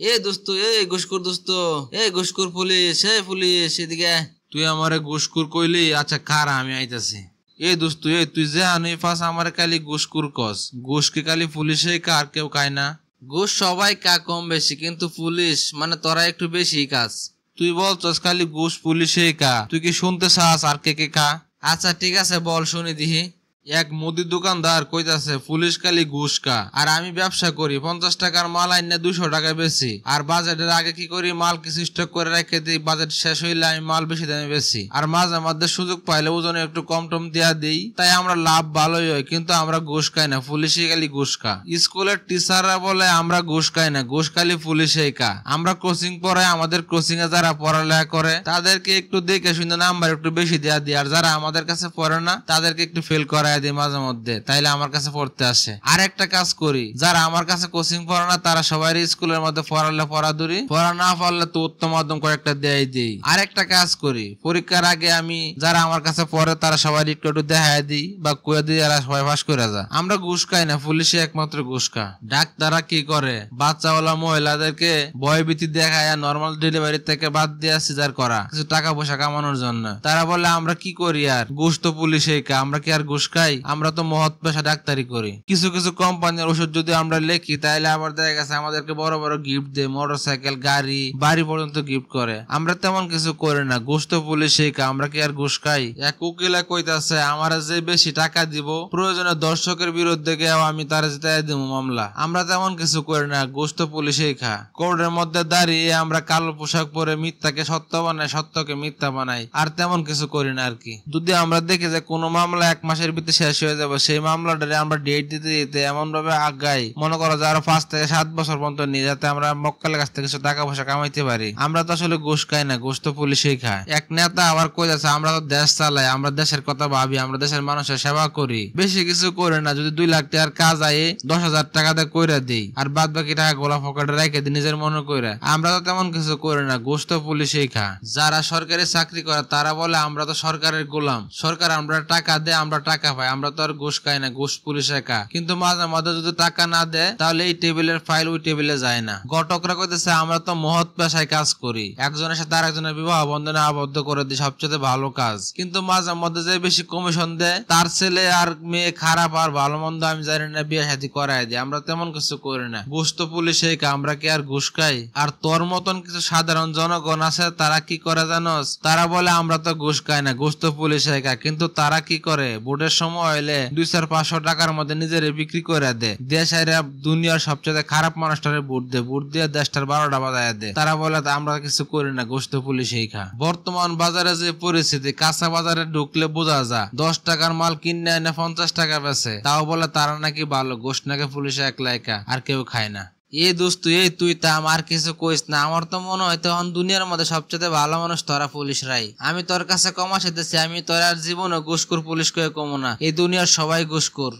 এ দোস্ত, ঘুষখোর দোস্ত, ঘুষখোর পুলিশ, পুলিশ এদিকে আয়। তুই আমারে ঘুষখোর কইলি? আচ্ছা খারা আমি আইতাছি। দোস্ত তুই যে আনি ফাস আমারে খালি ঘুষখোর কস, ঘুষ কি খালি পুলিশে কার কেউ খায় না? ঘুষ সবাই কম বেশি, কিন্তু পুলিশ মানে তোরা একটু বেশি কাজ। তুই বলছস খালি ঘুষ পুলিশে কা, তুই কি শুনতে চাস আর কে খা? আচ্ছা ঠিক আছে, বল শুনি দিহি। এক মুদির দোকানদার কইতাছে পুলিশ খালি ঘুষ খা, আর আমি ব্যবসা করি 50 টাকার মাল আইনে 200 টাকা বেশি, আর বাজেটের আগে কি করি মাল কিছু স্টক করে রেখে দিই, বাজেট শেষ হইলে আমি মাল বেশি দামে বেশি, আর মাঝে মধ্যে সুযোগ পাইলে ওজনে একটু কম টম দিয়া দিই, তাই আমরা লাভ ভালোই হয়। কিন্তু আমরা ঘুষ খাই না, পুলিশই খালি ঘুষ খা। স্কুলের টিচাররা বলে আমরা ঘুষ খাই না, ঘুষ খালি পুলিশই খা। আমরা কোচিং পড়াই, আমাদের কোচিং এ যারা পড়ালেখা করে তাদেরকে একটু দেখে শুনে নাম্বার একটু বেশি দেয়া দিই, আর যারা আমাদের কাছে পড়ে না তাদেরকে একটু ফেল করায় দিই মাঝে মধ্যে, তাইলে আমার কাছে পড়তে আসে। আর একটা কাজ করি, যারা আমার কাছে কোচিং পড়ে না তারা সবাই স্কুলের মধ্যে পড়ালে পড়াদুরি, পড়া না পারলে তো উত্তম মাধ্যম কয়েকটা দেয় দিই। আর একটা কাজ করি, পরীক্ষার আগে আমি যারা আমার কাছে পড়ে তারা সবাই একটু একটু দেখায় দিই বা কুয়ে দিই, যারা সবাই পাস করে যায়। আমরা ঘুষ খাই না, পুলিশে একমাত্র ঘুষ খা। ডাক্তাররা কি করে, বাচ্চাওয়ালা মহিলাদেরকে ভয়ভীতি দেখায় নর্মাল ডেলিভারি থেকে বাদ দিয়ে সিজার করা কিছু টাকা পয়সা কামানোর জন্য। তারা বলে আমরা কি করি, আর ঘুষ তো পুলিশে খা, আমরা কি আর ঘুষ খাই? আমরা তো মহৎ পেশা ডাক্তারি করি। কিছু কিছু কোম্পানির ওষুধ যদি আমরা লেখি তাহলে আবার দেখা গেছে আমাদেরকে বড় বড় গিফট দেয়, মোটরসাইকেল, গাড়ি, বাড়ি পর্যন্ত গিফট করে। আমরা তেমন কিছু করি না, ঘুষ তো পুলিশে খা, আমরা কি আর ঘুষ খাই? এক উকিলা কইতাছে আমারা যে বেশি টাকা দিব, প্রয়োজনে দর্শকের বিরুদ্ধে গিয়েও আমি তারা জিতাই দিব মামলা। আমরা তেমন কিছু করি না, ঘুষ তো পুলিশেই খা। কোর্টের মধ্যে দাঁড়িয়ে আমরা কালো পোশাক পরে মিথ্যাকে সত্য বানাই, সত্যকে মিথ্যা বানাই, আর তেমন কিছু করি না আর কি। যদি আমরা দেখি যে কোনো মামলা 1 মাসের ভিতরে শেষ হয়ে যাবে, সেই মামলাটারে আমরা ডেট দিতে দিতে এমন ভাবে আগাই, মনে করো যে আরো 5 থেকে 7 বছর পর্যন্ত নিয়ে, যাতে আমরা মক্কেলের কাছ থেকে কিছু টাকা পয়সা কামাইতে পারি। আমরা তো আসলে ঘুষ খাই না, ঘুষ তো পুলিশেই খায়। এক নেতা আবার কই যাচ্ছে আমরা তো দেশ চালাই, আমরা দেশের কথা ভাবি, আমরা দেশের মানুষের সেবা করি, বেশি কিছু করি না। যদি 2 লাখ টাকার কাজ আয় 10,000 টাকা দিয়ে কইরা দিই, আর বাদ বাকি টাকা গোলা পকেটে রেখে দিই নিজের মনে কইরা। আমরা তো তেমন কিছু করি না, ঘুষ তো পুলিশেই খা। যারা সরকারি চাকরি করে তারা বলে আমরা তো সরকারের গোলাম, সরকার আমরা টাকা দেয়, আমরা টাকা পাই, আমরা তো আর ঘুষ খাই না, ঘুষ পুলিশে খা। কিন্তু মাঝে মাঝে যদি টাকা না দেয় তাহলে এই টেবিলের ফাইল ওই টেবিলে যায় না। ঘটকরা কইতেছে আমরা তো মহৎ পেশায় কাজ করি, একজনের সাথে আরেকজনের বিবাহ বন্ধনে আবদ্ধ করে দিই, সবচেয়ে ভালো কাজ। কিন্তু মাঝে মধ্যে যে বেশি কমিশন দেয় তার ছেলে আর মেয়ে খারাপ আর ভালো মন্দ আমি জানি না, বিয়ে শাদী করাই দিই। আমরা তেমন কিছু করি না, ঘুষ তো পুলিশেই খা, আমরা কি আর ঘুষ খাই? আর তোর মতন কিছু সাধারণ জনগণ আছে, তারা কি করে জানোস? তারা বলে আমরা তো ঘুষ খাই না, ঘুষ তো পুলিশেই খা। কিন্তু তারা কি করে, ভোটের সময় হইলে 200-500 টাকার মধ্যে নিজের বিক্রি করে দেয়, দেশের দুনিয়ার সবচেয়ে খারাপ মানুষটারে ভোট দিয়ে দেশটার 12টা বাজায় দেয়। তারা বলে আমরা কিছু করি না, ঘুষ তো পুলিশেই খা। বর্তমান বাজারে যে পরিস্থিতি, কাঁচা বাজারে ঢুকলে বোঝা যায় 10 টাকার মাল কিনে এনে 50 টাকা বেচে, তাও বলে তারা নাকি ভালো, ঘুষ নাকি পুলিশে একলাই খা, আর কেউ খায় না। দোস্ত, তুই তা আমার কিছু কইস না, আমার তো মনে হয় তখন দুনিয়ার মধ্যে সবচেয়ে ভালো মানুষ তোরা পুলিশরাই। আমি তোর কাছে ক্ষমা চাইতেছি, আমি তোর আর জীবনে ঘুষখোর পুলিশ কয়ে কমো না, এই দুনিয়ার সবাই ঘুষখোর।